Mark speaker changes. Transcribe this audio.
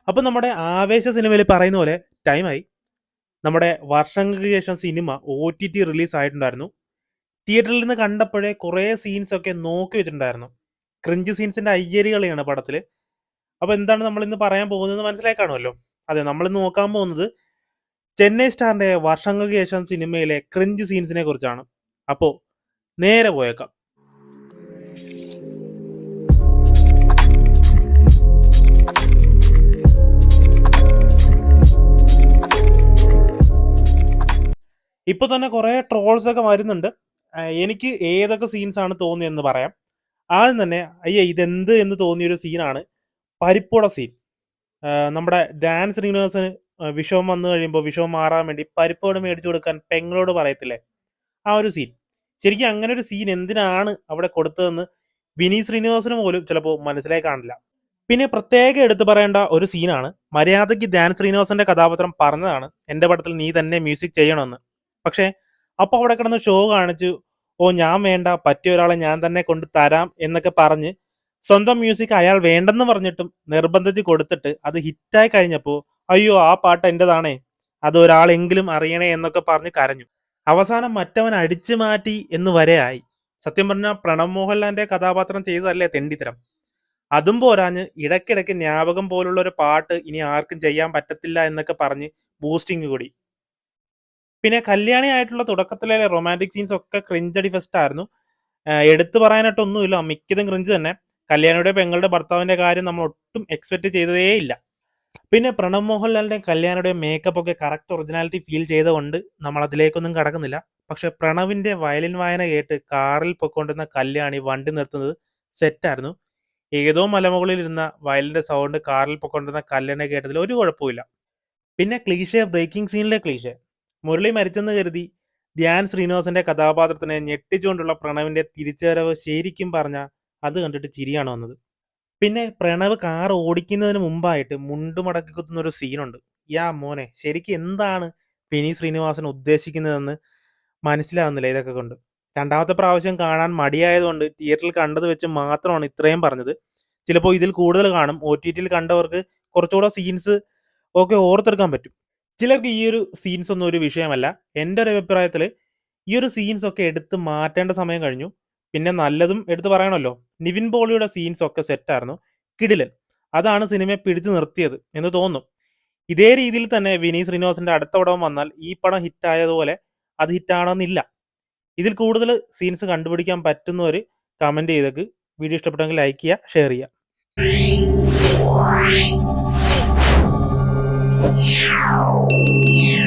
Speaker 1: അപ്പം നമ്മുടെ ആവേശ സിനിമയിൽ പറയുന്ന പോലെ ടൈമായി. നമ്മുടെ വർഷങ്ങൾക്ക് ശേഷം സിനിമ OTT റിലീസ് ആയിട്ടുണ്ടായിരുന്നു. തിയേറ്ററിൽ നിന്ന് കണ്ടപ്പോഴേ കുറേ സീൻസൊക്കെ നോക്കി വെച്ചിട്ടുണ്ടായിരുന്നു. ക്രിഞ്ച് സീൻസിന്റെ അയ്യരികളിയാണ് പടത്തിൽ. അപ്പോൾ എന്താണ് നമ്മൾ ഇന്ന് പറയാൻ പോകുന്നത് മനസ്സിലായി കാണുമല്ലോ. അതെ, നമ്മളിന്ന് നോക്കാൻ പോകുന്നത് ചെന്നൈ സ്റ്റാറിന്റെ വർഷങ്ങൾക്ക് ശേഷം സിനിമയിലെ ക്രിഞ്ച് സീൻസിനെ കുറിച്ചാണ്. അപ്പോൾ നേരെ പോയേക്കാം. ഇപ്പൊ തന്നെ കുറെ ട്രോൾസ് ഒക്കെ വരുന്നുണ്ട്. എനിക്ക് ഏതൊക്കെ സീൻസ് ആണ് തോന്നിയെന്ന് പറയാം. ആദ്യം തന്നെ ഇതെന്ത് എന്ന് തോന്നിയൊരു സീനാണ് പരിപ്പുട സീൻ. നമ്മുടെ ഡാൻ ശ്രീനിവാസന് വിഷമം വന്നു കഴിയുമ്പോൾ വിഷമം മാറാൻ വേണ്ടി പരിപ്പോട് മേടിച്ചു കൊടുക്കാൻ പെങ്ങളോട് പറയത്തില്ലേ, ആ ഒരു സീൻ. ശരിക്കും അങ്ങനെ ഒരു സീൻ എന്തിനാണ് അവിടെ കൊടുത്തതെന്ന് വിനീത് ശ്രീനിവാസന് പോലും ചിലപ്പോൾ മനസ്സിലായി കാണില്ല. പിന്നെ പ്രത്യേകം എടുത്തു പറയേണ്ട ഒരു സീനാണ്, മര്യാദയ്ക്ക് ധ്യാൻ ശ്രീനിവാസന്റെ കഥാപാത്രം പറഞ്ഞതാണ് എന്റെ പടത്തിൽ നീ തന്നെ മ്യൂസിക് ചെയ്യണമെന്ന്. പക്ഷേ അപ്പോൾ അവിടെ കിടന്ന് ഷോ കാണിച്ചു, ഓ ഞാൻ വേണ്ട, പറ്റിയ ഒരാളെ ഞാൻ തന്നെ കൊണ്ട് തരാം എന്നൊക്കെ പറഞ്ഞ് സ്വന്തം മ്യൂസിക് അയാൾ വേണ്ടെന്ന് പറഞ്ഞിട്ടും നിർബന്ധിച്ച് കൊടുത്തിട്ട് അത് ഹിറ്റായി കഴിഞ്ഞപ്പോൾ അയ്യോ ആ പാട്ട് എന്റേതാണേ, അത് ഒരാളെങ്കിലും അറിയണേ എന്നൊക്കെ പറഞ്ഞ് കരഞ്ഞു. അവസാനം മറ്റവൻ അടിച്ചു മാറ്റി എന്ന് വരെ ആയി. സത്യം പറഞ്ഞാൽ പ്രണവ് മോഹൻലാലിന്റെ കഥാപാത്രം ചെയ്തതല്ലേ തെണ്ടിത്തരം. അതും പോരാഞ്ഞ് ഇടയ്ക്കിടയ്ക്ക് ജ്ഞാപകം പോലുള്ള ഒരു പാട്ട് ഇനി ആർക്കും ചെയ്യാൻ പറ്റത്തില്ല എന്നൊക്കെ പറഞ്ഞ് ബൂസ്റ്റിംഗ് കൂടി. പിന്നെ കല്യാണി ആയിട്ടുള്ള തുടക്കത്തിലെ റൊമാൻറ്റിക് സീൻസ് ഒക്കെ ക്രിഞ്ചടി ഫെസ്റ്റ് ആയിരുന്നു. എടുത്തു പറയാനായിട്ടൊന്നുമില്ല, മിക്കതും ക്രിഞ്ച് തന്നെ. കല്യാണിയുടെ പെങ്ങളുടെ ഭർത്താവിന്റെ കാര്യം നമ്മൾ ഒട്ടും എക്സ്പെക്ട് ചെയ്തതേ ഇല്ല. പിന്നെ പ്രണവ് മോഹൻലാലിന്റെ കല്യാണിയുടെ മേക്കപ്പ് ഒക്കെ കറക്റ്റ് ഒറിജിനാലിറ്റി ഫീൽ ചെയ്തുകൊണ്ട് നമ്മൾ അതിലേക്കൊന്നും കടക്കുന്നില്ല. പക്ഷെ പ്രണവിന്റെ വയലിൻ വായന കേട്ട് കാറിൽ പൊയ്ക്കൊണ്ടിരുന്ന കല്യാണി വണ്ടി നിർത്തുന്നത് സെറ്റായിരുന്നു. ഏതോ മലമുകളിൽ ഇരുന്ന വയലിന്റെ സൗണ്ട് കാറിൽ പൊയ്ക്കൊണ്ടിരുന്ന കല്യാണിനെ കേട്ടതിൽ ഒരു കുഴപ്പമില്ല. പിന്നെ ക്ലീഷെ, ബ്രേക്കിംഗ് സീനിലെ ക്ലീഷെ. മുരളി മരിച്ചെന്ന് കരുതി ധ്യാൻ ശ്രീനിവാസന്റെ കഥാപാത്രത്തിനെ ഞെട്ടിച്ചുകൊണ്ടുള്ള പ്രണവിന്റെ തിരിച്ചുവരവ് ശരിക്കും പറഞ്ഞ അത് കണ്ടിട്ട് ചിരിയാണ് വന്നത്. പിന്നെ പ്രണവ് കാർ ഓടിക്കുന്നതിന് മുമ്പായിട്ട് മുണ്ട് മടക്കി കുത്തുന്ന ഒരു സീനുണ്ട്. മോനെ, ശരിക്കും എന്താണ് വിനീത് ശ്രീനിവാസൻ ഉദ്ദേശിക്കുന്നതെന്ന് മനസ്സിലാവുന്നില്ല ഇതൊക്കെ കൊണ്ട്. രണ്ടാമത്തെ പ്രാവശ്യം കാണാൻ മടിയായതുകൊണ്ട് തിയേറ്ററിൽ കണ്ടത് വെച്ച് മാത്രമാണ് ഇത്രയും പറഞ്ഞത്. ചിലപ്പോൾ ഇതിൽ കൂടുതൽ കാണും. OTTയിൽ കണ്ടവർക്ക് കുറച്ചുകൂടെ സീൻസ് ഒക്കെ ഓർത്തെടുക്കാൻ പറ്റും. ചിലർക്ക് ഈ ഒരു സീൻസ് ഒന്നും ഒരു വിഷയമല്ല. എൻ്റെ ഒരു അഭിപ്രായത്തിൽ ഈ ഒരു സീൻസ് ഒക്കെ എടുത്ത് മാറ്റേണ്ട സമയം കഴിഞ്ഞു. പിന്നെ നല്ലതും എടുത്ത് പറയണമല്ലോ, നിവിൻ പോളിയുടെ സീൻസ് ഒക്കെ സെറ്റായിരുന്നു, കിടിലൻ. അതാണ് സിനിമയെ പിടിച്ചു നിർത്തിയത് എന്ന് തോന്നുന്നു. ഇതേ രീതിയിൽ തന്നെ വിനീത് ശ്രീനിവാസന്റെ അടുത്ത പടം വന്നാൽ ഈ പടം ഹിറ്റായതുപോലെ അത് ഹിറ്റാണെന്നില്ല. ഇതിൽ കൂടുതൽ സീൻസ് കണ്ടുപിടിക്കാൻ പറ്റുന്നവർ കമൻറ്റ് ചെയ്തേക്ക്. വീഡിയോ ഇഷ്ടപ്പെട്ടെങ്കിൽ ലൈക്ക് ചെയ്യുക, ഷെയർ ചെയ്യുക. Yeah.